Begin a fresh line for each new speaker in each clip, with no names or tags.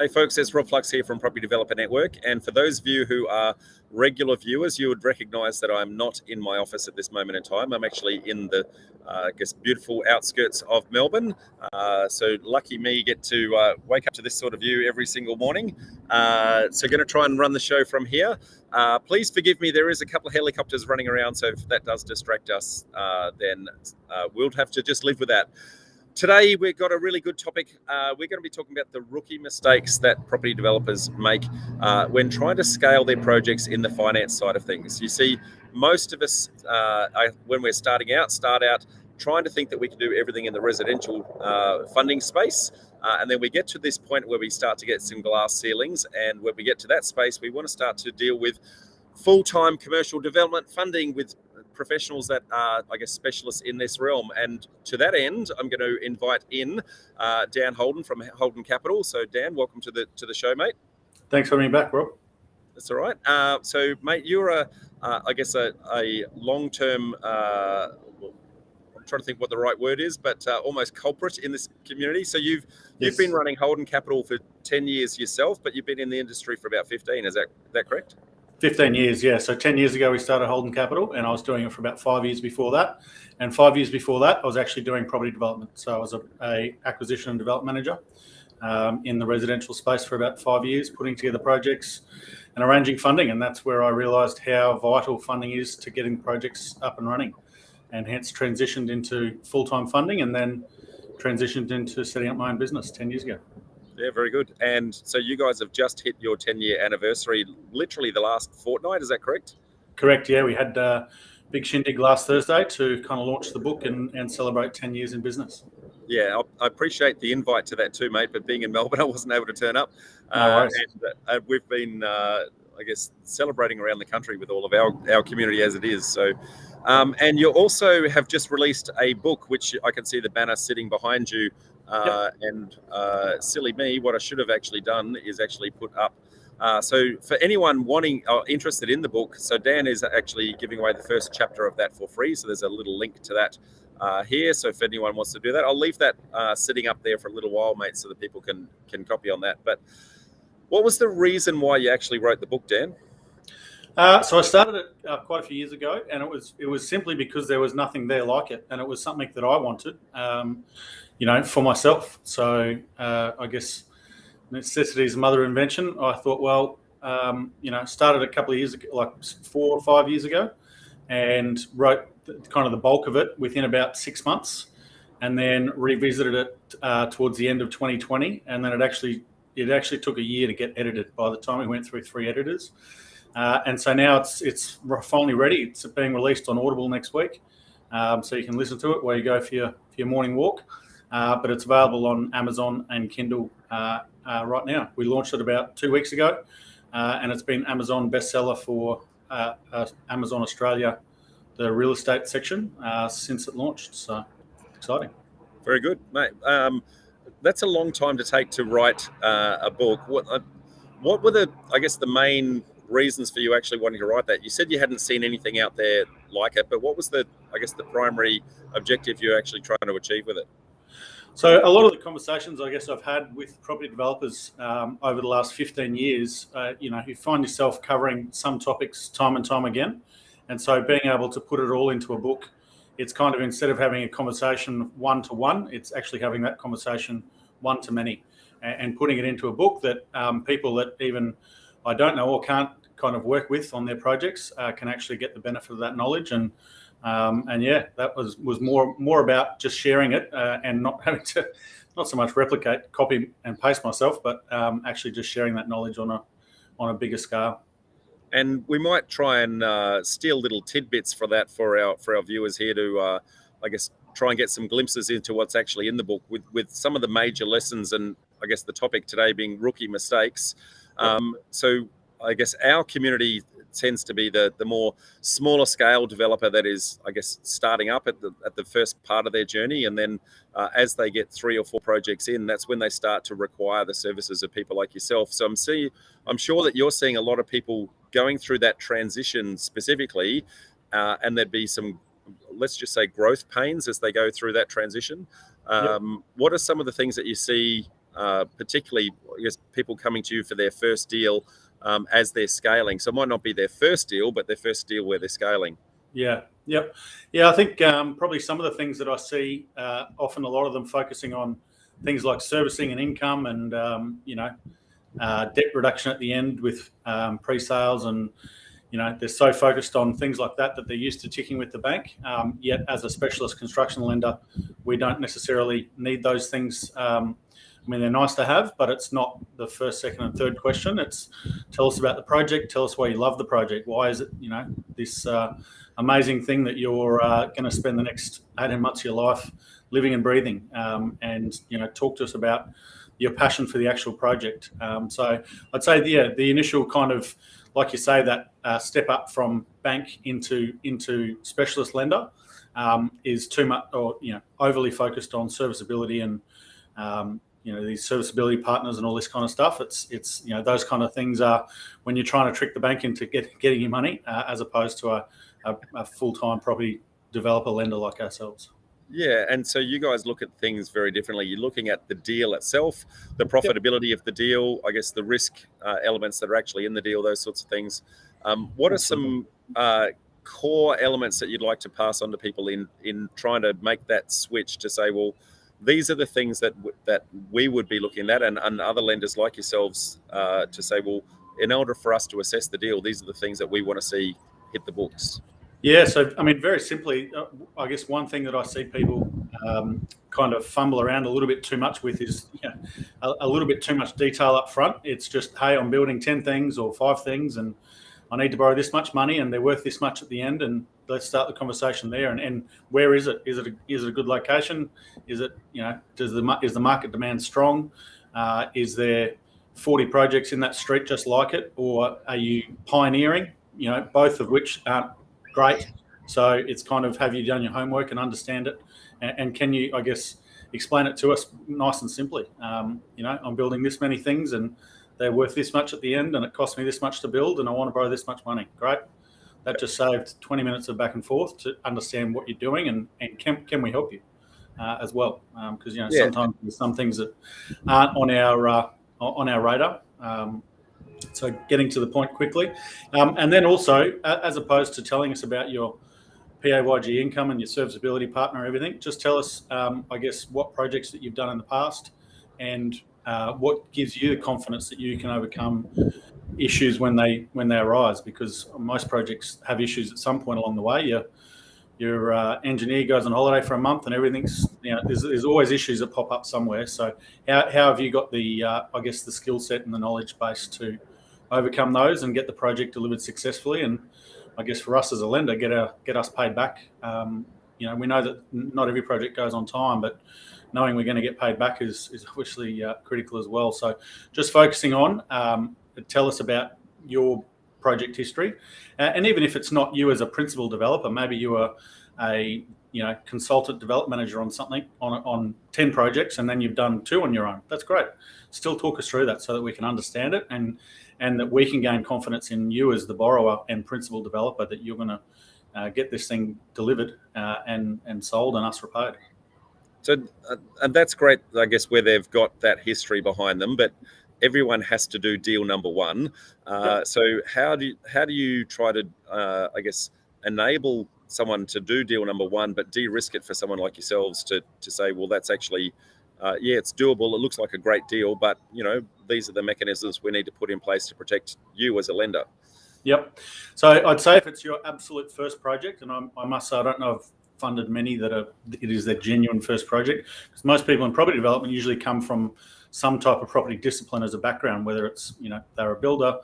Hey folks, it's Rob Flux here from Property Developer Network, and for those of you who are regular viewers, you would recognise that I'm not in my office at this moment in time. I'm actually in the, beautiful outskirts of Melbourne. So lucky me, get to wake up to this sort of view every single morning. So going to try and run the show from here. Please forgive me, there is a couple of helicopters running around, so if that does distract us, then we'll have to just live with that. Today, we've got a really good topic. We're going to be talking about the rookie mistakes that property developers make when trying to scale their projects in the finance side of things. You see, most of us, when we're start out trying to think that we can do everything in the residential funding space. And then we get to this point where we start to get some glass ceilings. And when we get to that space, we want to start to deal with full-time commercial development funding with professionals that are, specialists in this realm. And to that end, I'm going to invite in Dan Holden from Holden Capital. So Dan, welcome to the show, mate.
Thanks for having me back, Rob.
That's all right. So, mate, you're a long-term, I'm trying to think what the right word is, but almost culprit in this community. So you've been running Holden Capital for 10 years yourself, but you've been in the industry for about 15. Is that correct? 15
years, yeah. So 10 years ago, we started Holden Capital, and I was doing it for about 5 years before that. And 5 years before that, I was actually doing property development. So I was a acquisition and development manager in the residential space for about 5 years, putting together projects and arranging funding. And that's where I realised how vital funding is to getting projects up and running, and hence transitioned into full-time funding and then transitioned into setting up my own business 10 years ago.
Yeah, very good. And so you guys have just hit your 10-year anniversary, literally the last fortnight, is that correct?
Correct, yeah. We had a big shindig last Thursday to kind of launch the book and celebrate 10 years in business.
Yeah, I appreciate the invite to that too, mate, but being in Melbourne, I wasn't able to turn up.
No worries.
And we've been, celebrating around the country with all of our community as it is. So, and you also have just released a book, which I can see the banner sitting behind you.
Yep.
And silly me, what I should have actually done is actually put up. So for anyone interested in the book, so Dan is actually giving away the first chapter of that for free. So there's a little link to that here. So if anyone wants to do that, I'll leave that sitting up there for a little while, mate, so that people can copy on that. But what was the reason why you actually wrote the book, Dan?
So I started it quite a few years ago, and it was simply because there was nothing there like it, and it was something that I wanted, for myself. So I guess necessity is the mother of invention. I thought, started a couple of years ago, like 4 or 5 years ago, and wrote kind of the bulk of it within about 6 months, and then revisited it towards the end of 2020, and then it actually took a year to get edited by the time we went through 3 editors. And so now it's finally ready. It's being released on Audible next week, so you can listen to it while you go for your morning walk. But it's available on Amazon and Kindle right now. We launched it about 2 weeks ago, and it's been Amazon bestseller for Amazon Australia, the real estate section, since it launched. So exciting.
Very good, mate. That's a long time to take to write a book. What were the main reasons for you actually wanting to write that? You said you hadn't seen anything out there like it, but what was the primary objective you're actually trying to achieve with it?
So a lot of the conversations I've had with property developers over the last 15 years, you find yourself covering some topics time and time again. And so being able to put it all into a book, it's kind of, instead of having a conversation one-to-one, it's actually having that conversation one-to-many, and putting it into a book that people that even I don't know or can't kind of work with on their projects can actually get the benefit of that knowledge. And that was more about just sharing it and not having to, not so much replicate, copy and paste myself, but actually just sharing that knowledge on a bigger scale.
And we might try and steal little tidbits for our viewers here to, try and get some glimpses into what's actually in the book with some of the major lessons, and I guess the topic today being rookie mistakes. So I guess our community tends to be the more smaller scale developer that is, starting up at the first part of their journey. And then as they get 3 or 4 projects in, that's when they start to require the services of people like yourself. So I'm sure that you're seeing a lot of people going through that transition specifically, and there'd be some, let's just say, growth pains as they go through that transition. What are some of the things that you see particularly, I guess, people coming to you for their first deal as they're scaling. So it might not be their first deal, but their first deal where they're scaling.
Yeah. Yep. Yeah. I think probably some of the things that I see, often a lot of them focusing on things like servicing and income, and debt reduction at the end with pre-sales, and they're so focused on things like that they're used to ticking with the bank. Yet, as a specialist construction lender, we don't necessarily need those things. They're nice to have, but it's not the first, second, and third question. It's tell us about the project. Tell us why you love the project. Why is it, this amazing thing that you're going to spend the next 18 months of your life living and breathing, and talk to us about your passion for the actual project. So I'd say, the initial kind of, like you say, that step up from bank into specialist lender is too much, or overly focused on serviceability and these serviceability partners and all this kind of stuff. It's those kind of things are when you're trying to trick the bank into getting your money, as opposed to a full-time property developer lender like ourselves.
Yeah, and so you guys look at things very differently. You're looking at the deal itself, the profitability of the deal, I guess the risk elements that are actually in the deal, those sorts of things. What are some core elements that you'd like to pass on to people in trying to make that switch to say, well, these are the things that we would be looking at, and other lenders like yourselves to say, well, in order for us to assess the deal, these are the things that we want to see hit the books.
Yeah, so very simply, I guess one thing that I see people kind of fumble around a little bit too much with is a little bit too much detail up front. It's just, hey, I'm building 10 things or 5 things, and I need to borrow this much money, and they're worth this much at the end, and let's start the conversation there. And where is it? Is it a good location? Is it is the market demand strong? Is there 40 projects in that street just like it, or are you pioneering? Both of which aren't great. So it's kind of, have you done your homework and understand it, and can you, I guess, explain it to us nice and simply? I'm building this many things, and they're worth this much at the end, and it cost me this much to build, and I want to borrow this much money. Great. That just saved 20 minutes of back and forth to understand what you're doing, and can we help you as well? Because sometimes there's some things that aren't on our radar. So getting to the point quickly, and then also, as opposed to telling us about your PAYG income and your serviceability partner, everything, just tell us, I guess, what projects that you've done in the past, and what gives you the confidence that you can overcome issues when they arise, because most projects have issues at some point along the way. Your engineer goes on holiday for a month, and everything's there's always issues that pop up somewhere. So how have you got the I guess the skill set and the knowledge base to overcome those and get the project delivered successfully? And I guess for us as a lender, get us paid back. We know that not every project goes on time, but knowing we're going to get paid back is obviously critical as well. So just focusing on tell us about your project history, and even if it's not you as a principal developer, maybe you are a consultant development manager on something on 10 projects, and then you've done 2 on your own. That's great. Still talk us through that so that we can understand it, and that we can gain confidence in you as the borrower and principal developer that you're going to get this thing delivered and sold and us repaid.
So, and that's great, I guess, where they've got that history behind them, but everyone has to do deal number one. So how do you try to, I guess, enable someone to do deal number one, but de-risk it for someone like yourselves to say, well, that's actually, it's doable. It looks like a great deal, but, these are the mechanisms we need to put in place to protect you as a lender.
Yep. So I'd say if it's your absolute first project, and I must say I don't know if funded many that it is their genuine first project, because most people in property development usually come from some type of property discipline as a background, whether it's they're a builder,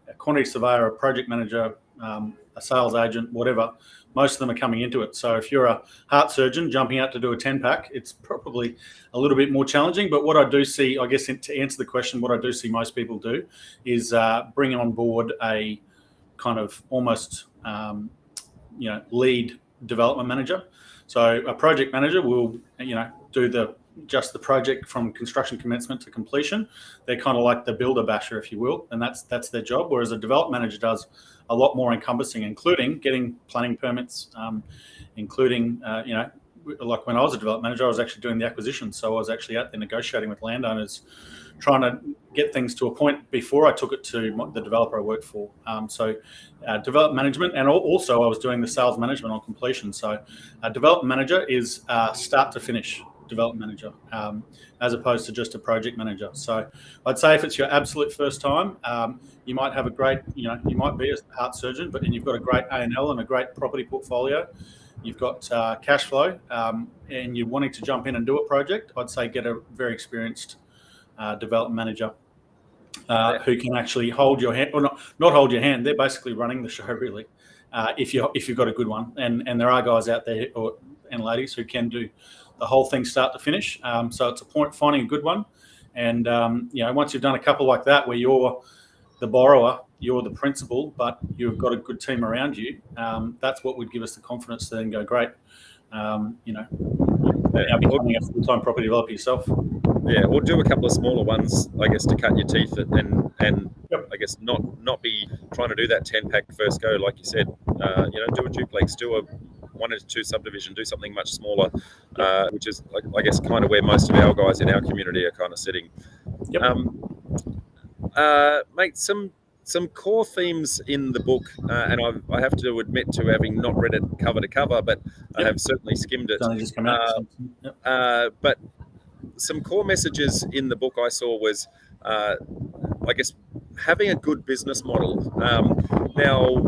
a quantity surveyor, a project manager, a sales agent, whatever. Most of them are coming into it. So if you're a heart surgeon jumping out to do a 10-pack, it's probably a little bit more challenging. But what I do see, I guess, to answer the question, what I do see most people do is bring on board a kind of almost lead development manager. So a project manager will do the project from construction commencement to completion. They're kind of like the builder basher, if you will, and that's their job. Whereas a development manager does a lot more encompassing, including getting planning permits, including like when I was a development manager, I was actually doing the acquisition. So I was actually out there negotiating with landowners, trying to get things to a point before I took it to the developer I worked for. So development management, and also I was doing the sales management on completion. So a development manager is start to finish development manager, as opposed to just a project manager. So I'd say if it's your absolute first time, you might have a great, you might be a heart surgeon, but then you've got a great A&L and a great property portfolio. You've got cash flow, and you're wanting to jump in and do a project. I'd say get a very experienced development manager who can actually hold your hand, or not hold your hand. They're basically running the show, really. If you've got a good one, and there are guys out there and ladies who can do the whole thing start to finish. So it's a point finding a good one, and once you've done a couple like that, where you're the borrower, you're the principal, but you've got a good team around you, that's what would give us the confidence to then go, great, now becoming a full-time property developer yourself.
Yeah, or do a couple of smaller ones, I guess, to cut your teeth and
Yep.
I guess not be trying to do that 10-pack first go, like you said. Do a duplex, do a 1 or 2 subdivision, do something much smaller, which is, I guess, kind of where most of our guys in our community are kind of sitting.
Yep.
Mate, some core themes in the book, and I have to admit to having not read it cover to cover, but I have certainly skimmed it.
Just come out.
But some core messages in the book I saw was, I guess, having a good business model. Now,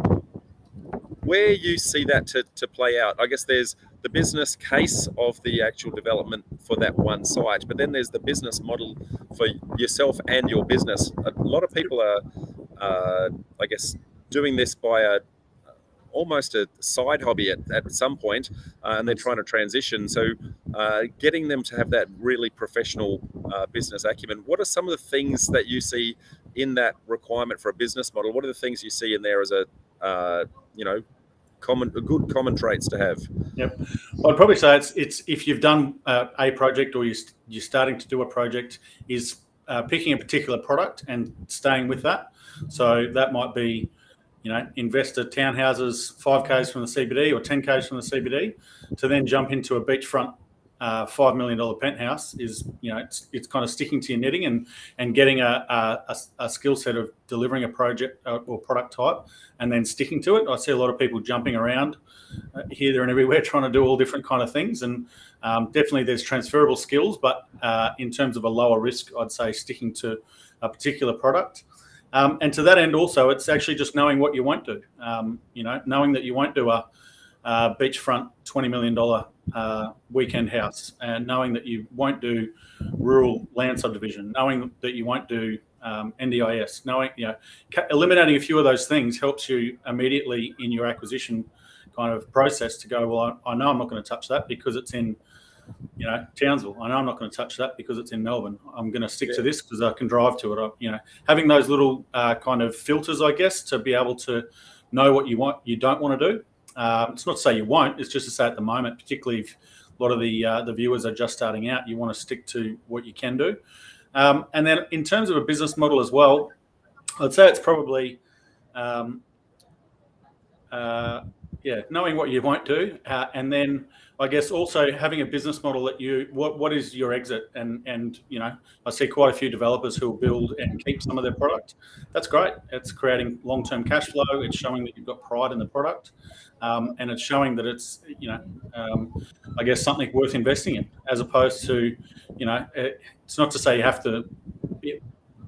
where you see that to play out, I guess there's the business case of the actual development for that one site, but then there's the business model for yourself and your business. A lot of people are, I guess, doing this by almost a side hobby at some point, and they're trying to transition. So getting them to have that really professional business acumen. What are some of the things that you see in that requirement for a business model? What are the things you see in there as a good common traits to have?
Yep. Well, I'd probably say it's if you've done a project, or you're starting to do a project, is picking a particular product and staying with that. So that might be, investor townhouses 5 k's from the CBD or 10 k's from the CBD, to then jump into a beachfront $5 million penthouse is, it's kind of sticking to your knitting and getting a skill set of delivering a project or product type and then sticking to it. I see a lot of people jumping around here, there and everywhere trying to do all different kind of things. And definitely there's transferable skills, but in terms of a lower risk, I'd say sticking to a particular product. And to that end also, it's actually just knowing what you won't do. Knowing that you won't do a beachfront $20 million weekend house, and knowing that you won't do rural land subdivision, knowing that you won't do NDIS, eliminating a few of those things helps you immediately in your acquisition kind of process to go, well, I know I'm not going to touch that because it's in Townsville. I know I'm not going to touch that because it's in Melbourne. I'm going to stick to this because I can drive to it. Having those little kind of filters, I guess, to be able to know what you don't want to do. It's not to say you won't. It's just to say at the moment, particularly if a lot of the viewers are just starting out, you want to stick to what you can do. And then in terms of a business model as well, I'd say it's probably knowing what you won't do, and then I guess also having a business model that what is your exit, and I see quite a few developers who will build and keep some of their product. That's great. It's creating long-term cash flow. It's showing that you've got pride in the product, and it's showing that it's I guess something worth investing in, as opposed to it's not to say you have to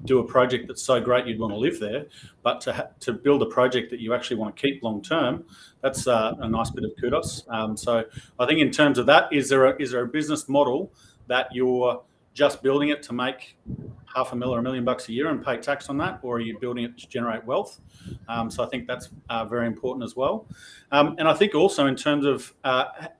do a project that's so great you'd want to live there, but to build a project that you actually want to keep long term, that's a nice bit of kudos. So I think in terms of that, is there a business model that you're just building it to make $500,000 or $1 million a year and pay tax on that, or are you building it to generate wealth? So I think that's very important as well. And I think also in terms of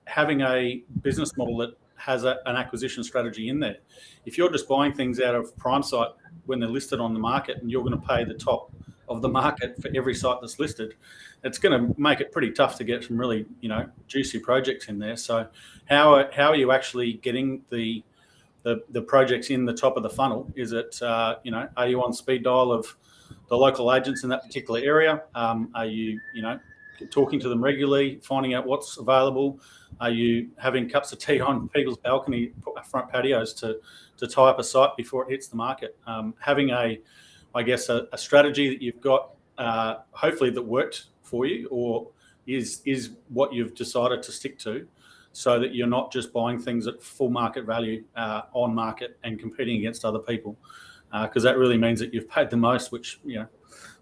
having a business model that has an acquisition strategy in there. If you're just buying things out of prime site when they're listed on the market, and you're going to pay the top of the market for every site that's listed, it's going to make it pretty tough to get some really juicy projects in there. So how are you actually getting the projects in the top of the funnel? Is it are you on speed dial of the local agents in that particular area? Are you talking to them regularly, finding out what's available, Are you having cups of tea on people's balcony front patios to tie up a site before it hits the market? Having a strategy that you've got, hopefully that worked for you, or is what you've decided to stick to, so that you're not just buying things at full market value on market and competing against other people, because that really means that you've paid the most, which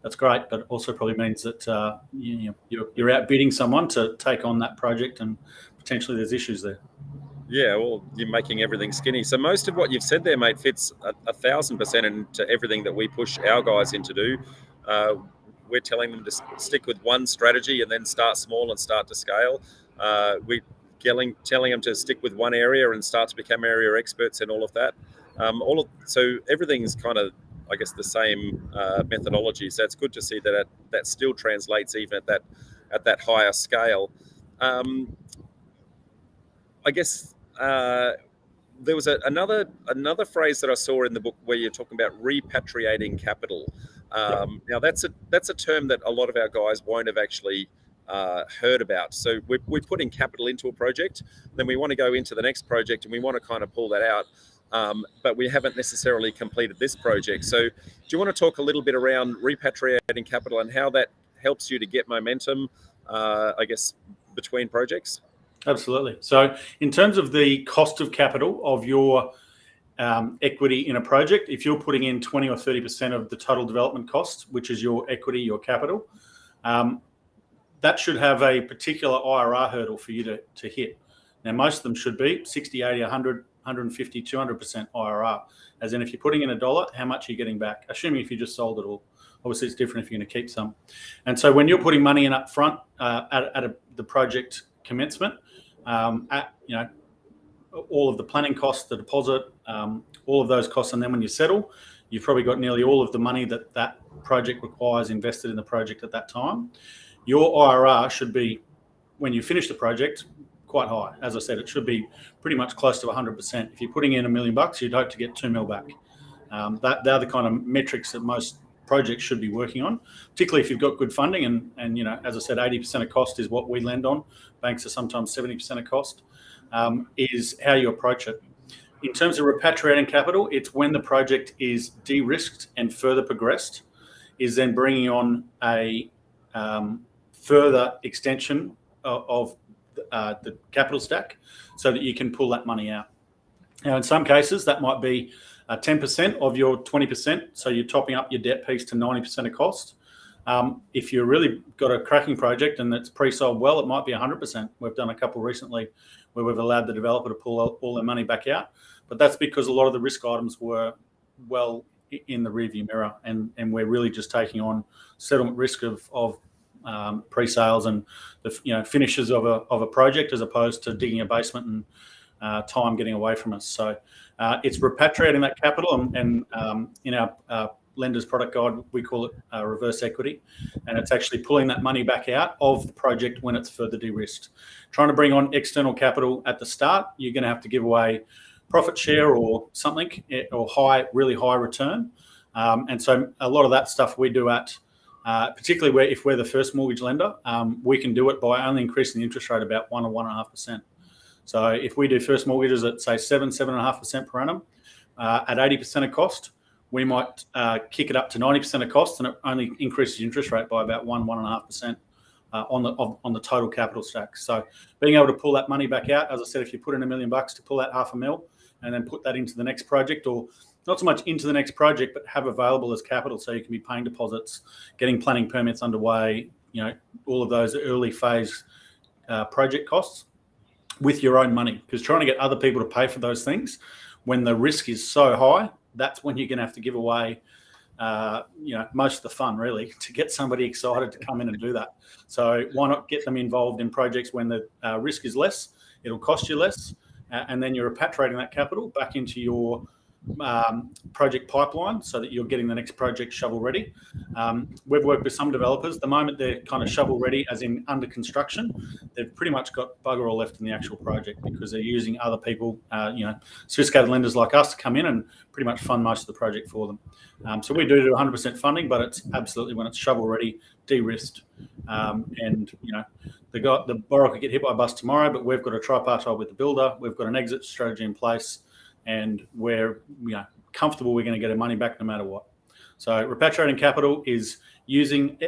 that's great, but it also probably means that you're outbidding someone to take on that project, and potentially there's issues there.
Yeah, well, you're making everything skinny. So most of what you've said there, mate, fits 1,000% into everything that we push our guys in to do. We're telling them to stick with one strategy and then start small and start to scale. We're telling them to stick with one area and start to become area experts in all of that. So everything's kind of, I guess, the same methodology. So it's good to see that still translates even at that higher scale. I guess there was another phrase that I saw in the book where you're talking about repatriating capital. Now that's a term that a lot of our guys won't have actually heard about. So we're putting capital into a project, then we want to go into the next project and we want to kind of pull that out, but we haven't necessarily completed this project. So do you want to talk a little bit around repatriating capital and how that helps you to get momentum, I guess, between projects?
Absolutely. So in terms of the cost of capital of your equity in a project, if you're putting in 20 or 30% of the total development cost, which is your equity, your capital, that should have a particular IRR hurdle for you to hit. Now, most of them should be 60, 80, 100, 150, 200% IRR. As in, if you're putting in $1, how much are you getting back? Assuming if you just sold it all. Obviously, it's different if you're going to keep some. And so when you're putting money in up front at the project commencement, all of the planning costs, the deposit, all of those costs, and then when you settle, you've probably got nearly all of the money that project requires invested in the project at that time. Your IRR should be, when you finish the project, quite high. As I said, it should be pretty much close to 100%. If you're putting in $1 million, you'd hope to get $2 million back. They're the kind of metrics that most projects should be working on, particularly if you've got good funding. And as I said, 80% of cost is what we lend on. Banks are sometimes 70% of cost, is how you approach it. In terms of repatriating capital, it's when the project is de-risked and further progressed, is then bringing on a further extension of the capital stack so that you can pull that money out. Now, in some cases, that might be 10% of your 20%, so you're topping up your debt piece to 90% of cost. If you've really got a cracking project and it's pre-sold well, it might be 100%. We've done a couple recently where we've allowed the developer to pull all their money back out, but that's because a lot of the risk items were well in the rearview mirror, and we're really just taking on settlement risk of pre-sales and the finishes of a project, as opposed to digging a basement and time getting away from us. So it's repatriating that capital, and in our lender's product guide, we call it reverse equity, and it's actually pulling that money back out of the project when it's further de-risked. Trying to bring on external capital at the start, you're going to have to give away profit share or something, or really high return, and so a lot of that stuff we do at particularly if we're the first mortgage lender, we can do it by only increasing the interest rate about 1 or 1.5%. So if we do first mortgages at, say, 7.5% per annum at 80% of cost, we might kick it up to 90% of cost, and it only increases the interest rate by about 1.5% on the total capital stack. So being able to pull that money back out, as I said, if you put in $1 million to pull out $500,000 and then put that into the next project, or not so much into the next project, but have available as capital, so you can be paying deposits, getting planning permits underway, all of those early phase project costs with your own money. Because trying to get other people to pay for those things when the risk is so high, that's when you're going to have to give away most of the fun, really, to get somebody excited to come in and do that. So why not get them involved in projects when the risk is less, it'll cost you less, and then you're repatriating that capital back into your project pipeline so that you're getting the next project shovel ready. We've worked with some developers. The moment they're kind of shovel ready, as in under construction, they've pretty much got bugger all left in the actual project because they're using other people, sophisticated lenders like us to come in and pretty much fund most of the project for them. So we do 100% funding, but it's absolutely when it's shovel ready, de-risked, and the borrower could get hit by a bus tomorrow, but we've got a tripartite with the builder. We've got an exit strategy in place, and we're comfortable we're going to get our money back no matter what. So repatriating capital is using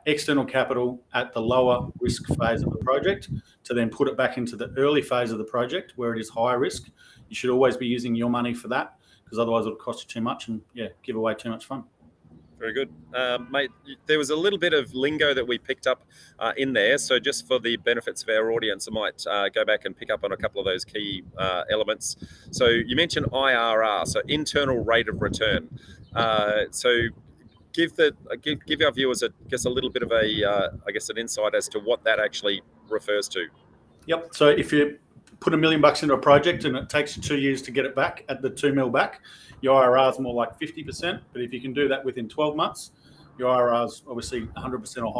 external capital at the lower risk phase of the project to then put it back into the early phase of the project where it is higher risk. You should always be using your money for that because otherwise it'll cost you too much and give away too much fun.
Very good. Mate, there was a little bit of lingo that we picked up in there. So just for the benefits of our audience, I might go back and pick up on a couple of those key elements. So you mentioned IRR, so internal rate of return. So give our viewers, a little bit of an insight as to what that actually refers to.
Yep. So if you put $1 million into a project and it takes you 2 years to get it back at the 2 mil back, your IRR is more like 50%. But if you can do that within 12 months, your IRR is obviously 100% or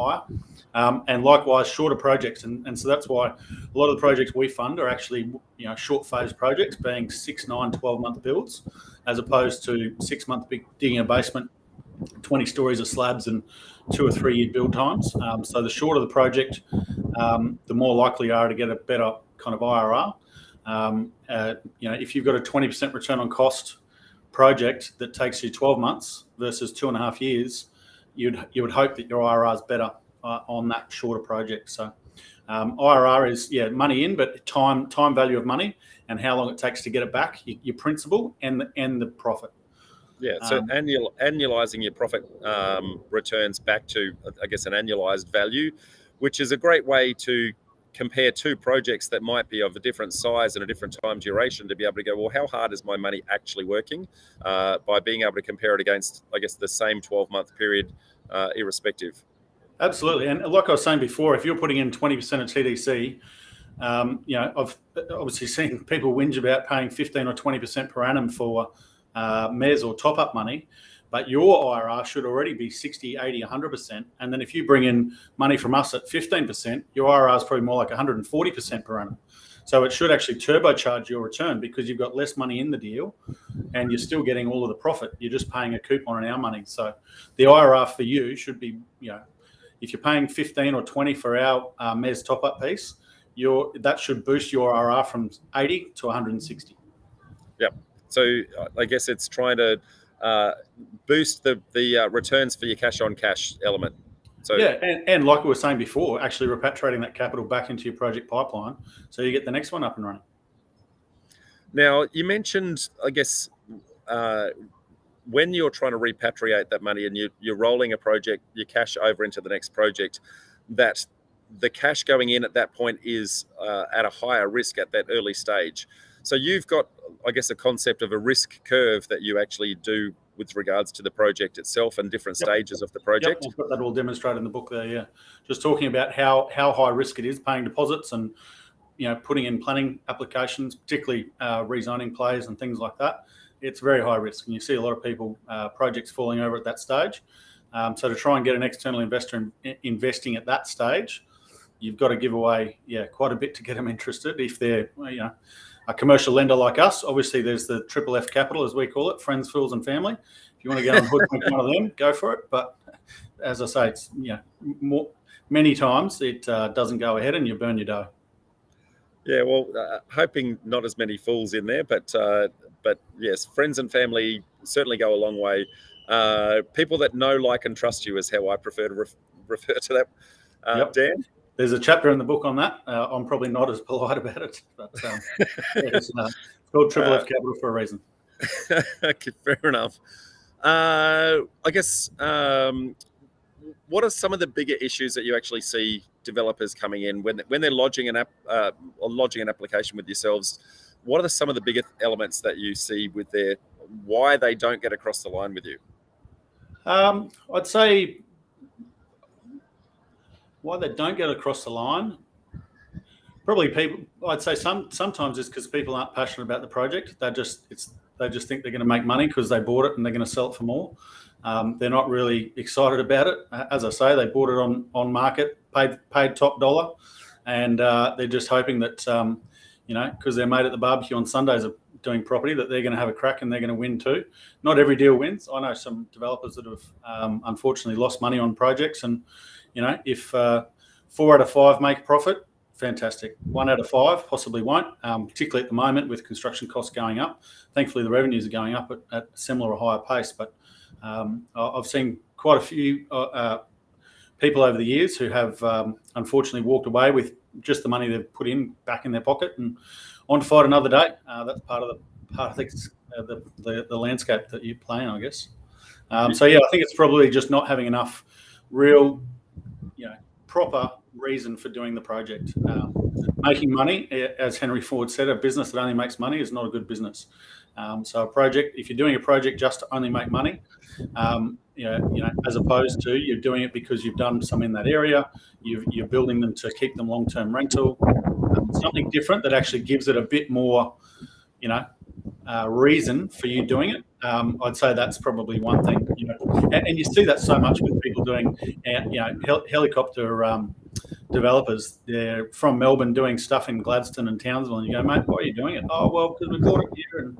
higher. And likewise, shorter projects. And so that's why a lot of the projects we fund are actually short phase projects, being 6, 9, 12-month builds, as opposed to 6-month digging a basement, 20 stories of slabs and 2 or 3 year build times. So the shorter the project, the more likely you are to get a better kind of IRR. If you've got a 20% return on cost project that takes you 12 months versus 2.5 years, you would hope that your IRR is better on that shorter project. So IRR is money in, but time value of money and how long it takes to get it back, your principal and the profit.
Yeah, so annualizing your profit returns back to, I guess, an annualized value, which is a great way to compare two projects that might be of a different size and a different time duration to be able to go, well, how hard is my money actually working, by being able to compare it against, I guess, the same 12-month period, irrespective.
Absolutely. And like I was saying before, if you're putting in 20% of TDC, I've obviously seen people whinge about paying 15 or 20% per annum for MES or top-up money, but your IRR should already be 60, 80, 100%. And then if you bring in money from us at 15%, your IRR is probably more like 140% per annum. So it should actually turbocharge your return because you've got less money in the deal and you're still getting all of the profit. You're just paying a coupon on our money. So the IRR for you should be, if you're paying 15 or 20 for our MES top-up piece, that should boost your IRR from 80 to 160.
Yep. So I guess it's trying to boost the returns for your cash on cash element. So
and like we were saying before, actually repatriating that capital back into your project pipeline so you get the next one up and running.
Now, you mentioned, I guess, when you're trying to repatriate that money and you're rolling a project, your cash over into the next project, that the cash going in at that point is at a higher risk at that early stage. So you've got, I guess, a concept of a risk curve that you actually do with regards to the project itself and different stages of the project.
I've got that all demonstrated in the book there, yeah. Just talking about how high risk it is paying deposits and, putting in planning applications, particularly rezoning plays and things like that. It's very high risk. And you see a lot of people, projects falling over at that stage. So to try and get an external investor investing at that stage, you've got to give away, quite a bit to get them interested. If they're, a commercial lender like us, obviously there's the triple F capital, as we call it, friends, fools, and family. If you want to go and hoodwink one of them, go for it. But as I say, it's many times it doesn't go ahead and you burn your dough.
Yeah, well, hoping not as many fools in there, but yes, friends and family certainly go a long way. People that know, like, and trust you is how I prefer to refer to that.
Yep.
Dan?
There's a chapter in the book on that. I'm probably not as polite about it, but it's called Triple F Capital for a reason.
Okay, fair enough. I guess, what are some of the bigger issues that you actually see developers coming in when they're lodging an application with yourselves? What are some of the bigger elements that you see with why they don't get across the line with you?
I'd say why they don't get across the line, probably people. I'd say sometimes it's because people aren't passionate about the project. They just think they're going to make money because they bought it and they're going to sell it for more. They're not really excited about it. As I say, they bought it on market, paid top dollar, and they're just hoping that, because their mate at the barbecue on Sundays are doing property, that they're going to have a crack and they're going to win too. Not every deal wins. I know some developers that have unfortunately lost money on projects, and if 4 out of 5 make a profit, fantastic. 1 out of 5 possibly won't, particularly at the moment with construction costs going up. Thankfully, the revenues are going up at similar or higher pace, but I've seen quite a few people over the years who have unfortunately walked away with just the money they've put in back in their pocket and on to fight another day. That's part of the landscape that you play in, I guess. So yeah, I think it's probably just not having enough real, proper reason for doing the project. Making money, as Henry Ford said, a business that only makes money is not a good business. So a project, if you're doing a project just to only make money, as opposed to you're doing it because you've done some in that area, you're building them to keep them long-term rental, something different that actually gives it a bit more, reason for you doing it. I'd say that's probably one thing, and you see that so much with people doing, helicopter developers. They're from Melbourne doing stuff in Gladstone and Townsville, and you go, mate, why are you doing it? Oh, well, because we bought it here, and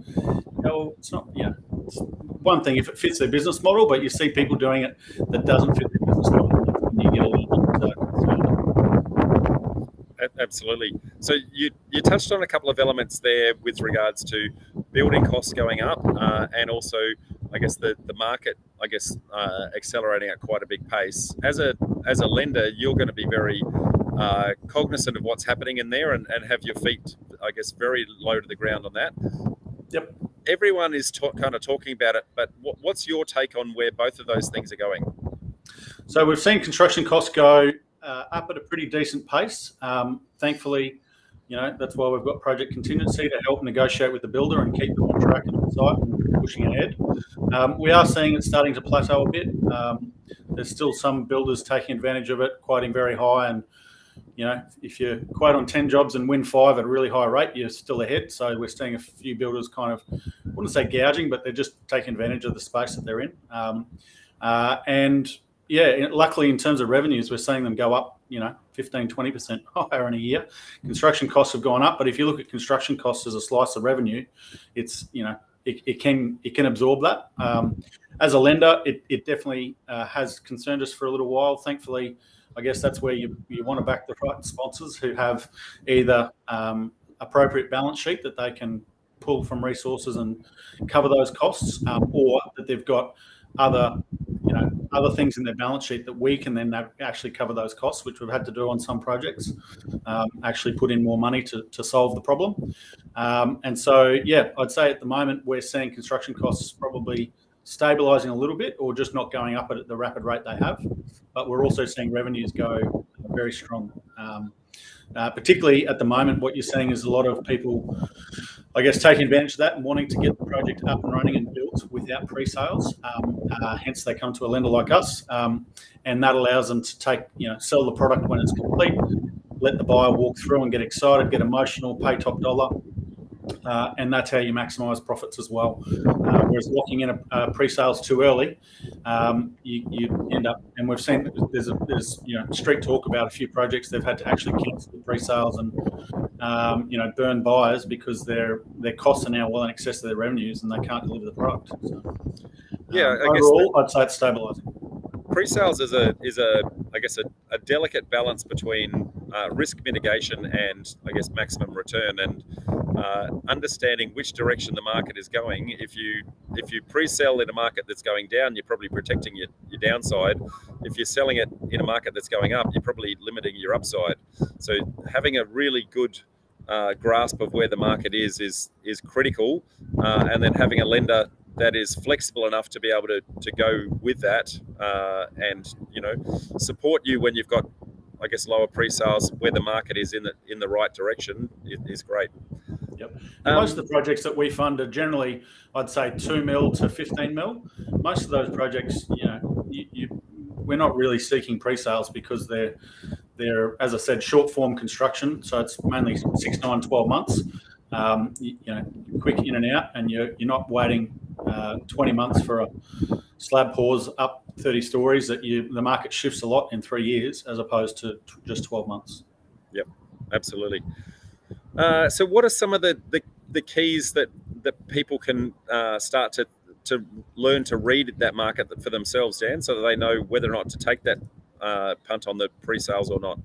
it's not, it's one thing if it fits their business model, but you see people doing it that doesn't fit their business model, and you get a little bit concerned.
Absolutely. So you touched on a couple of elements there with regards to building costs going up, and also, I guess, the market, accelerating at quite a big pace. As a lender, you're going to be very cognizant of what's happening in there and have your feet, very low to the ground on that.
Yep.
Everyone is kind of talking about it, but what's your take on where both of those things are going?
So we've seen construction costs go up at a pretty decent pace. Thankfully, that's why we've got project contingency to help negotiate with the builder and keep them on track and on site and pushing ahead. We are seeing it starting to plateau a bit. There's still some builders taking advantage of it, quoting very high, and if you quote on 10 jobs and win 5 at a really high rate, you're still ahead. So we're seeing a few builders kind of, I wouldn't say gouging, but they're just taking advantage of the space that they're in. Luckily in terms of revenues, we're seeing them go up, 15, 20% higher in a year. Construction costs have gone up, but if you look at construction costs as a slice of revenue, it's, it can absorb that. As a lender, it definitely has concerned us for a little while. Thankfully, I guess that's where you want to back the right sponsors who have either appropriate balance sheet that they can pull from resources and cover those costs, or that they've got other things in their balance sheet that we can then actually cover those costs, which we've had to do on some projects, actually put in more money to solve the problem. And so, I'd say at the moment we're seeing construction costs probably stabilising a little bit or just not going up at the rapid rate they have. But we're also seeing revenues go very strong. Particularly at the moment, what you're seeing is a lot of people, taking advantage of that and wanting to get the project up and running and built without pre-sales. Hence, they come to a lender like us, and that allows them to sell the product when it's complete, let the buyer walk through and get excited, get emotional, pay top dollar. And that's how you maximise profits as well. Whereas locking in a pre-sales too early, you end up, and we've seen there's street talk about a few projects they've had to actually cancel the pre-sales and burn buyers because their costs are now well in excess of their revenues and they can't deliver the product. So, overall, I'd say it's stabilising.
Pre-sales is a delicate balance between risk mitigation and maximum return, and understanding which direction the market is going. If you pre-sell in a market that's going down, you're probably protecting your downside. If you're selling it in a market that's going up, you're probably limiting your upside. So having a really good grasp of where the market is critical, and then having a lender that is flexible enough to be able to go with that, and support you when you've got lower pre-sales where the market is in the right direction is great.
Yep. Most of the projects that we fund are generally, I'd say, 2 mil to 15 mil. Most of those projects, we're not really seeking pre-sales because they're, as I said, short form construction. So it's mainly 6, 9, 12 months. quick in and out, and you're not waiting 20 months for a slab pours up 30 stories. The market shifts a lot in 3 years as opposed to just 12 months.
Yep, absolutely. So what are some of the keys that people can start to learn to read that market for themselves, Dan, so that they know whether or not to take that punt on the pre-sales or not?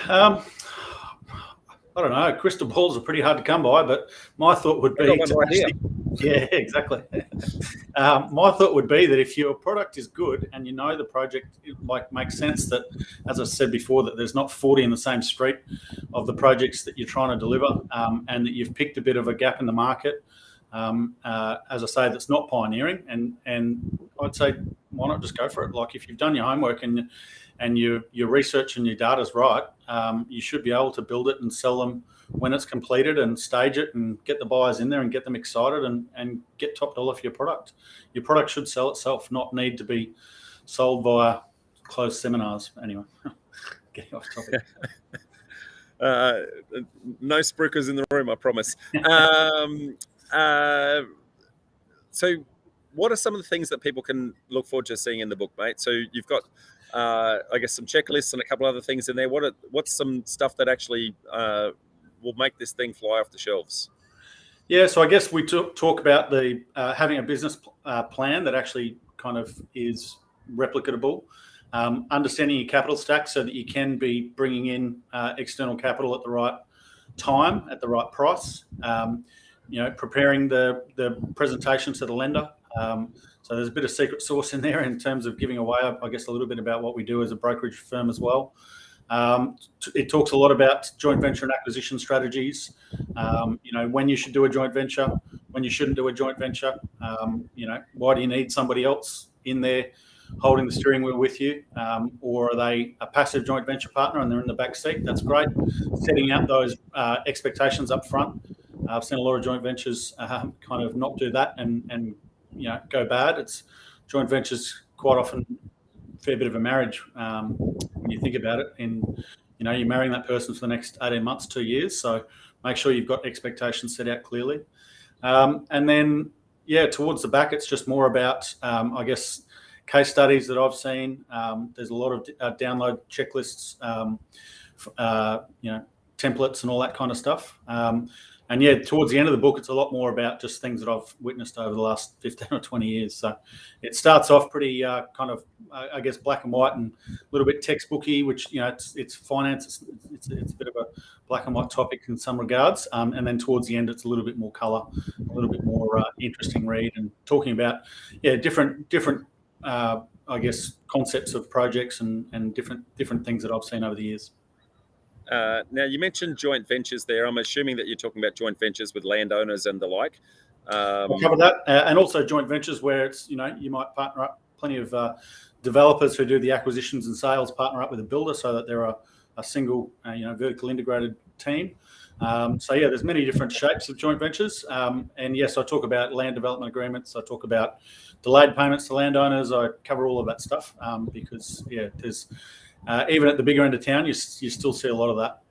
I don't know. Crystal balls are pretty hard to come by, but my thought would be yeah, exactly. My thought would be that if your product is good and you know the project makes sense, that, as I said before, that there's not 40 in the same street of the projects that you're trying to deliver, and that you've picked a bit of a gap in the market. As I say, that's not pioneering, and I'd say why not just go for it? Like, if you've done your homework and your research and your data's right, you should be able to build it and sell them when it's completed, and stage it and get the buyers in there and get them excited and get top dollar for your product. Your product should sell itself, not need to be sold via closed seminars. Anyway, getting off topic.
No spruikers in the room, I promise. So what are some of the things that people can look forward to seeing in the book, mate? So you've got, I guess, some checklists and a couple other things in there. What's some stuff that actually will make this thing fly off the shelves?
Yeah, so I guess we talk about the having a business plan that actually kind of is replicatable, understanding your capital stack so that you can be bringing in external capital at the right time, at the right price. Preparing the presentation to the lender. So there's a bit of secret sauce in there in terms of giving away, I guess, a little bit about what we do as a brokerage firm as well. It talks a lot about joint venture and acquisition strategies. When you should do a joint venture, when you shouldn't do a joint venture. Why do you need somebody else in there holding the steering wheel with you, or are they a passive joint venture partner and they're in the back seat? That's great. Setting out those expectations up front. I've seen a lot of joint ventures kind of not do that and go bad. It's joint ventures quite often a fair bit of a marriage when you think about it. And you're marrying that person for the next 18 months, 2 years. So make sure you've got expectations set out clearly. And then towards the back, it's just more about I guess case studies that I've seen. There's a lot of download checklists, templates and all that kind of stuff. Towards the end of the book, it's a lot more about just things that I've witnessed over the last 15 or 20 years. So it starts off pretty kind of, I guess, black and white and a little bit textbooky, which, it's finance. It's a bit of a black and white topic in some regards. And then towards the end, it's a little bit more colour, a little bit more interesting read, and talking about, different I guess, concepts of projects and different things that I've seen over the years.
Now, you mentioned joint ventures there. I'm assuming that you're talking about joint ventures with landowners and the like.
I'll cover that. And also joint ventures where it's, you might partner up. Plenty of developers who do the acquisitions and sales partner up with a builder so that they're a single, vertical integrated team. There's many different shapes of joint ventures. And yes, I talk about land development agreements. I talk about delayed payments to landowners. I cover all of that stuff because, there's... even at the bigger end of town, you still see a lot of that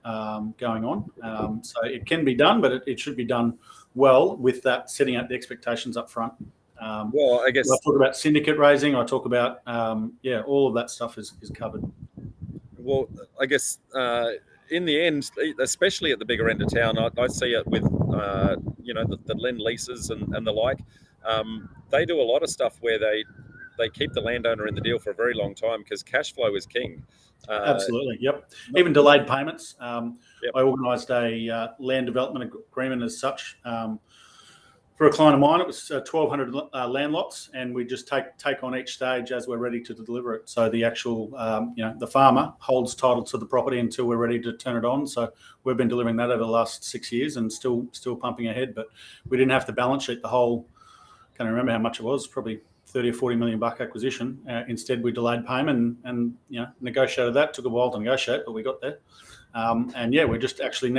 going on. So it can be done, but it should be done well with that, setting out the expectations up front.
I guess
I talk about syndicate raising. I talk about, all of that stuff is covered.
Well, I guess in the end, especially at the bigger end of town, I see it with, the lend leases and the like. They do a lot of stuff where they keep the landowner in the deal for a very long time because cash flow is king.
Absolutely, yep. Even delayed payments. Yep. I organised a land development agreement as such for a client of mine. It was 1,200 land lots, and we just take on each stage as we're ready to deliver it. So the actual, the farmer holds title to the property until we're ready to turn it on. So we've been delivering that over the last 6 years and still pumping ahead. But we didn't have to balance sheet the whole. Can't remember how much it was. Probably 30 or 40 million buck acquisition. Instead, we delayed payment and negotiated that. Took a while to negotiate, but we got there. We're just actually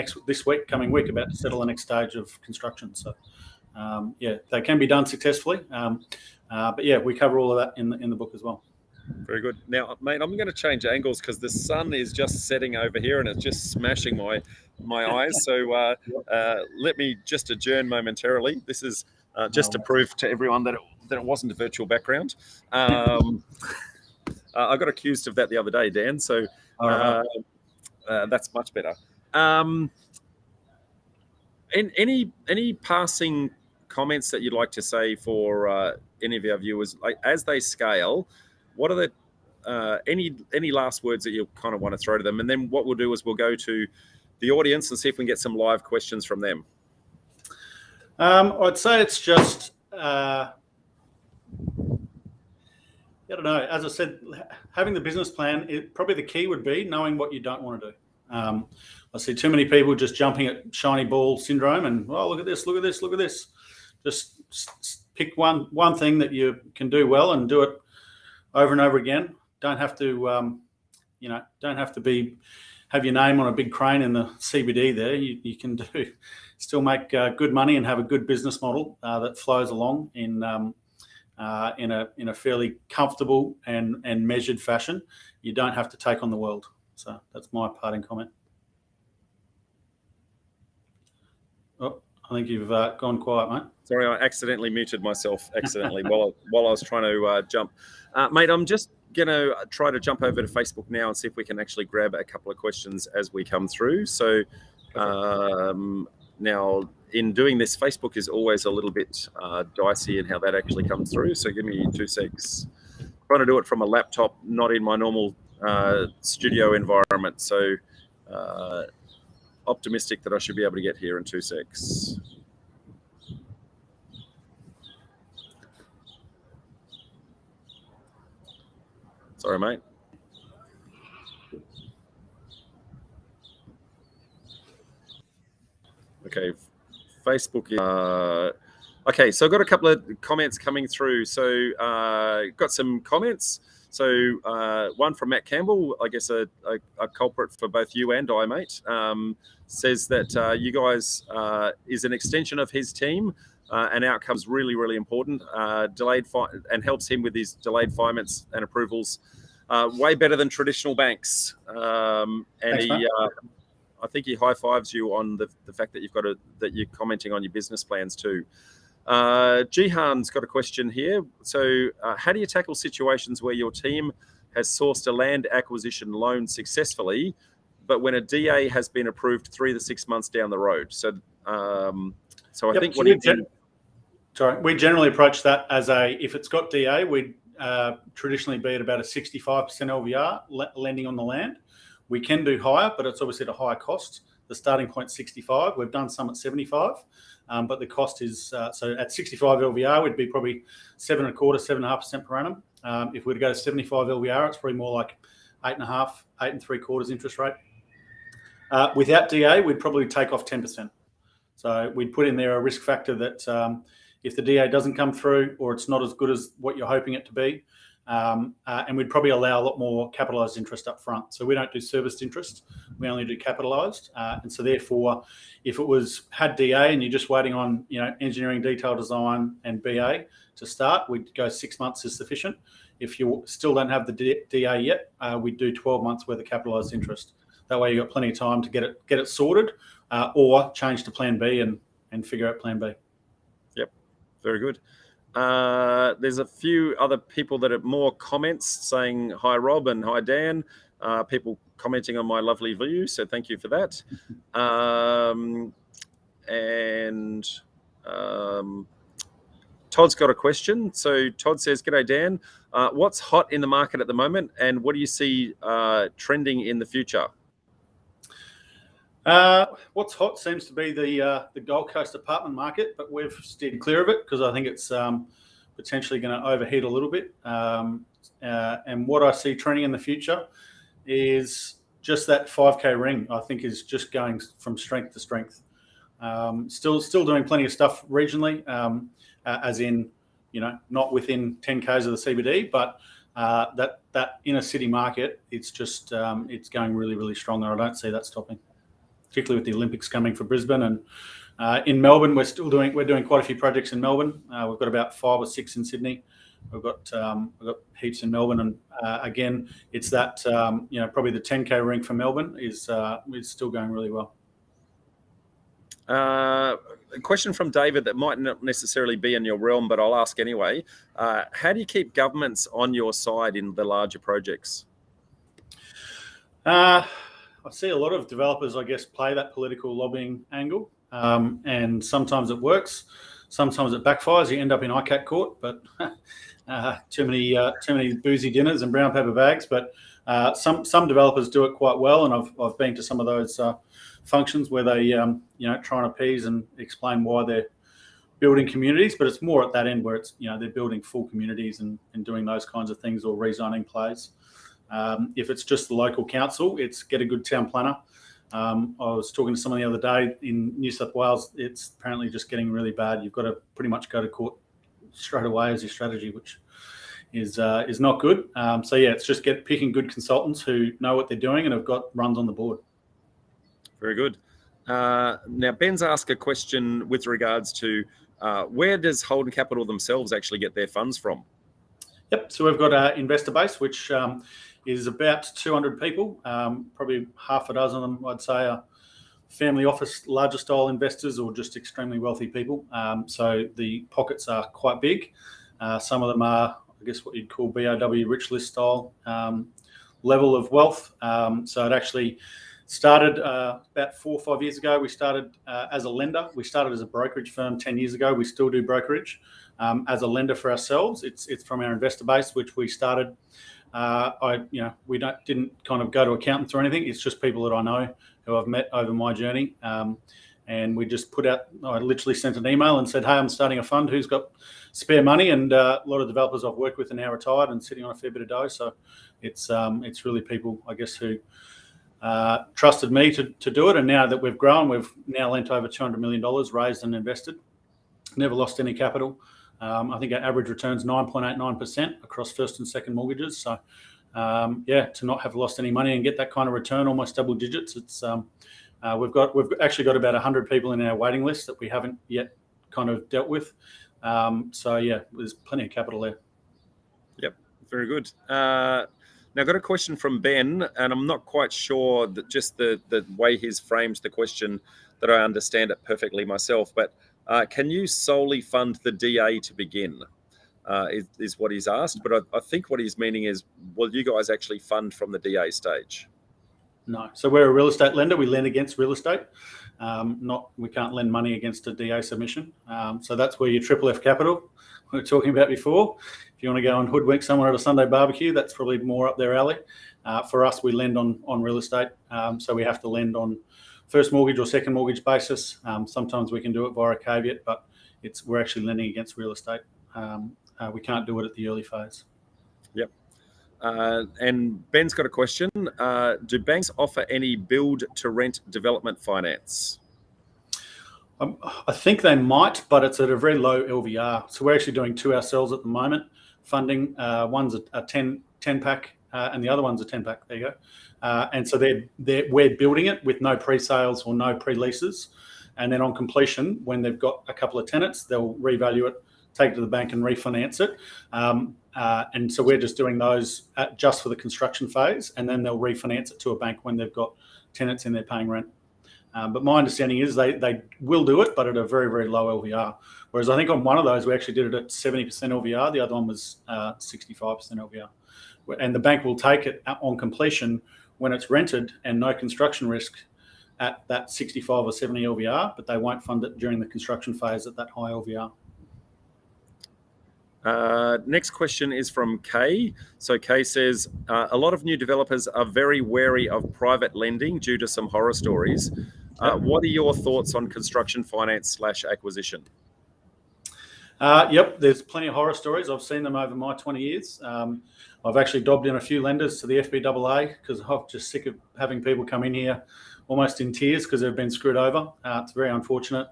coming week, about to settle the next stage of construction. So, they can be done successfully. We cover all of that in the book as well.
Very good. Now, mate, I'm going to change angles because the sun is just setting over here and it's just smashing my my eyes. So let me just adjourn momentarily. This is just to prove to everyone that it wasn't a virtual background. I got accused of that the other day, Dan. So that's much better. Any passing comments that you'd like to say for any of our viewers, like, as they scale? What are the any last words that you kind of want to throw to them? And then what we'll do is we'll go to the audience and see if we can get some live questions from them.
I'd say it's just, I don't know. As I said, having the business plan, probably the key would be knowing what you don't want to do. I see too many people just jumping at shiny ball syndrome and, oh, look at this, look at this, look at this. Just pick one thing that you can do well and do it over and over again. Don't have to, don't have to have your name on a big crane in the CBD there. You can still make good money and have a good business model that flows along in a fairly comfortable and measured fashion. You don't have to take on the world. So that's my parting comment. Oh, I think you've gone quiet, mate.
Sorry, I accidentally muted myself while I was trying to jump. Mate, I'm just going to try to jump over to Facebook now and see if we can actually grab a couple of questions as we come through. So now, in doing this, Facebook is always a little bit dicey in how that actually comes through. So give me 2 secs. I'm trying to do it from a laptop, not in my normal studio environment. So optimistic that I should be able to get here in 2 secs. Sorry, mate. Okay, Facebook. Okay, so I've got a couple of comments coming through. So got some comments. So one from Matt Campbell, I guess a culprit for both you and I, mate, says that you guys is an extension of his team, and outcomes really, really important. And helps him with his delayed payments and approvals way better than traditional banks. And
Thanks,
I think he high fives you on the fact that that you're commenting on your business plans too. Jihan's got a question here. So how do you tackle situations where your team has sourced a land acquisition loan successfully, but when a DA has been approved 3 to 6 months down the road? So I think
we generally approach that as if it's got DA, we'd traditionally be at about a 65% LVR lending on the land. We can do higher, but it's obviously at a higher cost. The starting point 65. We've done some at 75, but the cost is so at 65 LVR, we'd be probably 7.25%, 7.5% per annum. If we were to go to 75 LVR, it's probably more like 8.5%, 8.75% interest rate. Without DA, we'd probably take off 10%. So we'd put in there a risk factor that if the DA doesn't come through or it's not as good as what you're hoping it to be, and we'd probably allow a lot more capitalised interest up front. So we don't do serviced interest. We only do capitalised. And so therefore, if it had DA and you're just waiting on engineering, detail design and BA to start, we'd go 6 months is sufficient. If you still don't have the DA yet, we'd do 12 months worth of capitalised interest. That way you've got plenty of time to get it sorted, or change to Plan B and figure out Plan B.
Yep, very good. There's a few other people that have more comments saying hi Rob and hi Dan. People commenting on my lovely view, so thank you for that. Todd's got a question. So Todd says, "G'day Dan, what's hot in the market at the moment, and what do you see trending in the future?"
What's hot seems to be the Gold Coast apartment market, but we've steered clear of it because I think it's potentially going to overheat a little bit. And what I see trending in the future is just that 5K ring. I think is just going from strength to strength. Still doing plenty of stuff regionally, as in not within 10Ks of the CBD, but that inner city market, it's just it's going really, really strong, and I don't see that stopping, particularly with the Olympics coming for Brisbane. And in Melbourne, we're doing quite a few projects in Melbourne. We've got about 5 or 6 in Sydney. We've got heaps in Melbourne, and again, it's that probably the 10K ring for Melbourne is still going really well.
A question from David that might not necessarily be in your realm, but I'll ask anyway. How do you keep governments on your side in the larger projects?
I see a lot of developers, I guess, play that political lobbying angle, and sometimes it works, sometimes it backfires. You end up in ICAC court, but too many boozy dinners and brown paper bags. But some developers do it quite well, and I've been to some of those functions where they try and appease and explain why they're building communities. But it's more at that end where it's they're building full communities and doing those kinds of things, or rezoning plays. If it's just the local council, it's get a good town planner. I was talking to someone the other day in New South Wales. It's apparently just getting really bad. You've got to pretty much go to court straight away as your strategy, which is not good. It's just picking good consultants who know what they're doing and have got runs on the board.
Very good. Now, Ben's asked a question with regards to where does Holden Capital themselves actually get their funds from?
Yep. So we've got our investor base, which is about 200 people. Probably half a dozen of them, I'd say, are family office, larger style investors or just extremely wealthy people. So the pockets are quite big. Some of them are, I guess, what you'd call BOW rich list style level of wealth. So it actually started about 4 or 5 years ago. We started as a lender. We started as a brokerage firm 10 years ago. We still do brokerage as a lender for ourselves. It's from our investor base, which we started. We didn't kind of go to accountants or anything. It's just people that I know who I've met over my journey. And we just I literally sent an email and said, hey, I'm starting a fund. Who's got spare money? And a lot of developers I've worked with are now retired and sitting on a fair bit of dough. So it's really people, I guess, who trusted me to do it. And now that we've grown, we've now lent over $200 million raised and invested. Never lost any capital. I think our average return's 9.89% across first and second mortgages. So, to not have lost any money and get that kind of return, almost double digits. It's we've actually got about 100 people in our waiting list that we haven't yet kind of dealt with. There's plenty of capital there.
Yep, very good. Now, I've got a question from Ben, and I'm not quite sure that just the way he's framed the question that I understand it perfectly myself, but can you solely fund the DA to begin, is what he's asked. But I think what he's meaning is, will you guys actually fund from the DA stage?
No. So we're a real estate lender. We lend against real estate. We can't lend money against a DA submission. So that's where your triple F capital we were talking about before. If you want to go and hoodwink someone at a Sunday barbecue, that's probably more up their alley. For us, we lend on real estate. So we have to lend on first mortgage or second mortgage basis. Sometimes we can do it via a caveat, but we're actually lending against real estate. We can't do it at the early phase.
Yep. And Ben's got a question. Do banks offer any build to rent development finance?
I think they might, but it's at a very low LVR. So we're actually doing 2 ourselves at the moment, funding. One's a 10 pack and the other one's a 10 pack. There you go. And so we're building it with no pre-sales or no pre-leases. And then on completion, when they've got a couple of tenants, they'll revalue it, take it to the bank and refinance it. And so we're just doing those just for the construction phase, and then they'll refinance it to a bank when they've got tenants in there paying rent. But my understanding is they will do it, but at a very, very low LVR. Whereas I think on one of those, we actually did it at 70% LVR. The other one was 65% LVR. And the bank will take it on completion when it's rented and no construction risk at that 65 or 70 LVR, but they won't fund it during the construction phase at that high LVR.
Next question is from Kay. So Kay says, a lot of new developers are very wary of private lending due to some horror stories. What are your thoughts on construction finance / acquisition?
Yep, there's plenty of horror stories. I've seen them over my 20 years. I've actually dobbed in a few lenders to the FBAA because I'm just sick of having people come in here almost in tears because they've been screwed over. It's very unfortunate.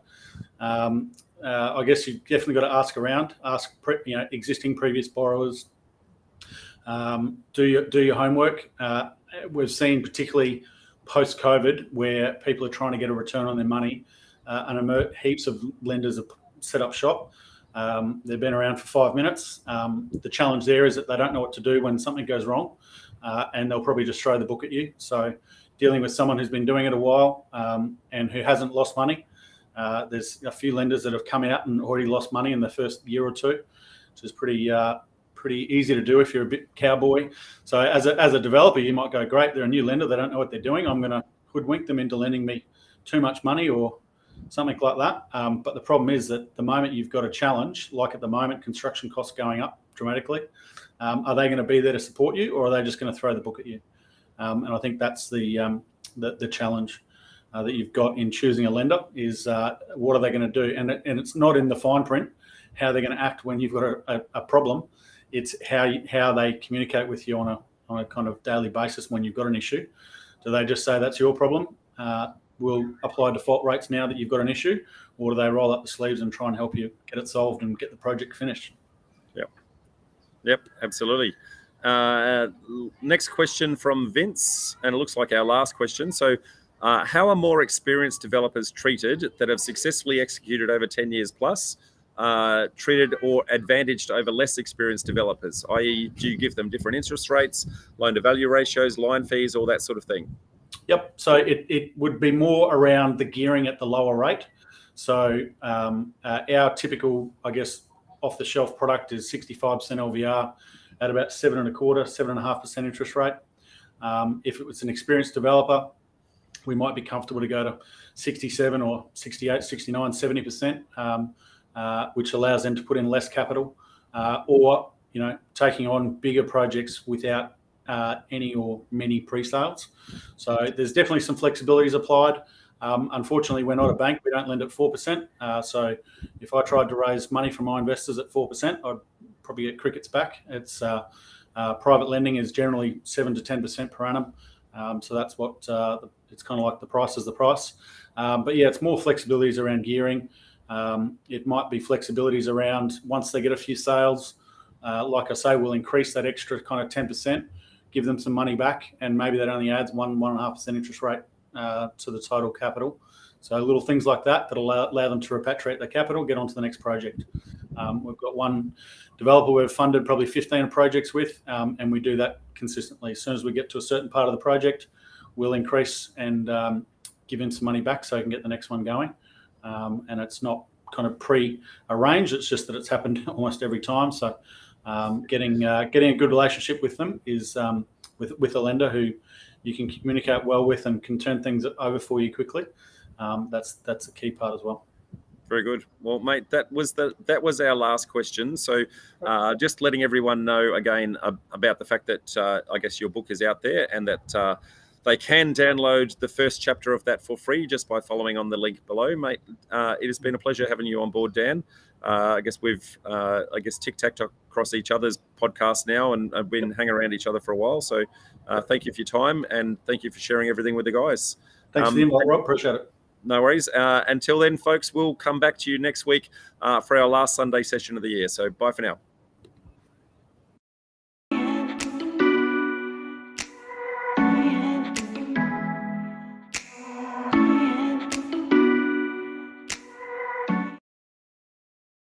I guess you've definitely got to ask around, existing previous borrowers. Do your homework. We've seen particularly post-COVID where people are trying to get a return on their money, and heaps of lenders have set up shop. They've been around for 5 minutes. The challenge there is that they don't know what to do when something goes wrong, and they'll probably just throw the book at you. So dealing with someone who's been doing it a while and who hasn't lost money There's a few lenders that have come out and already lost money in the first year or two, which is pretty easy to do if you're a bit cowboy. So as a developer, you might go, great, they're a new lender, they don't know what they're doing. I'm going to hoodwink them into lending me too much money or something like that. But the problem is that the moment you've got a challenge, like at the moment, construction costs going up dramatically, are they going to be there to support you, or are they just going to throw the book at you? And I think that's the challenge that you've got in choosing a lender is what are they going to do? And it's not in the fine print how they're going to act when you've got a problem. It's how they communicate with you on a kind of daily basis when you've got an issue. Do they just say that's your problem? We'll apply default rates now that you've got an issue, or do they roll up the sleeves and try and help you get it solved and get the project finished?
Yep, absolutely. Next question from Vince, and it looks like our last question. So, how are more experienced developers treated that have successfully executed over 10 years plus, treated or advantaged over less experienced developers? I.e., do you give them different interest rates, loan-to-value ratios, line fees, all that sort of thing?
Yep. So it would be more around the gearing at the lower rate. So our typical, I guess, off-the-shelf product is 65% LVR at about 7.25%, interest rate. If it was an experienced developer, we might be comfortable to go to 67 or 68, 69, 70%, which allows them to put in less capital, or taking on bigger projects without any or many pre-sales. So there's definitely some flexibilities applied. Unfortunately, we're not a bank. We don't lend at 4%. So if I tried to raise money from my investors at 4%, I'd probably get crickets back. It's private lending is generally 7 to 10% per annum. So that's what it's kind of like the price is the price. But yeah, it's more flexibilities around gearing. It might be flexibilities around once they get a few sales. Like I say, we'll increase that extra kind of 10%, give them some money back, and maybe that only adds 1.5% interest rate to the total capital. So little things like that allow them to repatriate their capital, get onto the next project. We've got one developer we've funded probably 15 projects with, and we do that consistently. As soon as we get to a certain part of the project, we'll increase and give him some money back so he can get the next one going. And it's not kind of pre-arranged. It's just that it's happened almost every time. So getting a good relationship with them is with a lender who you can communicate well with and can turn things over for you quickly. That's a key part as well.
Very good. Well, mate, that was our last question. So just letting everyone know again about the fact that I guess your book is out there and that they can download the first chapter of that for free just by following on the link below, mate. It has been a pleasure having you on board, Dan. I guess we've tic-tac across each other's podcasts now and have been hanging around each other for a while. So thank you for your time and thank you for sharing everything with the guys.
Thanks for the invite, Rob. Appreciate it.
No worries. Until then, folks, we'll come back to you next week for our last Sunday session of the year. So bye for now.